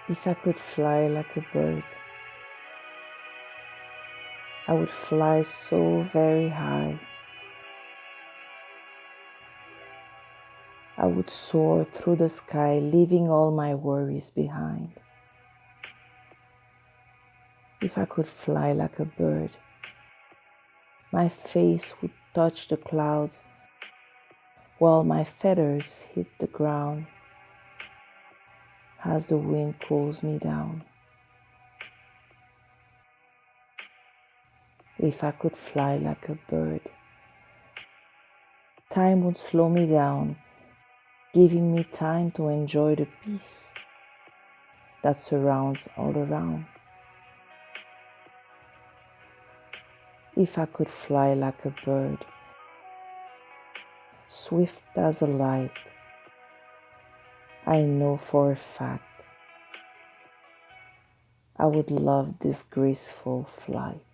If I could fly like a bird, I would fly so very high. I would soar through the sky, leaving all my worries behind. If I could fly like a bird, my face would touch the clouds while my feathers hit the ground as the wind cools me down. If I could fly like a bird, time would slow me down, giving me time to enjoy the peace that surrounds all around. If I could fly like a bird, swift as a light, I know for a fact I would love this graceful flight.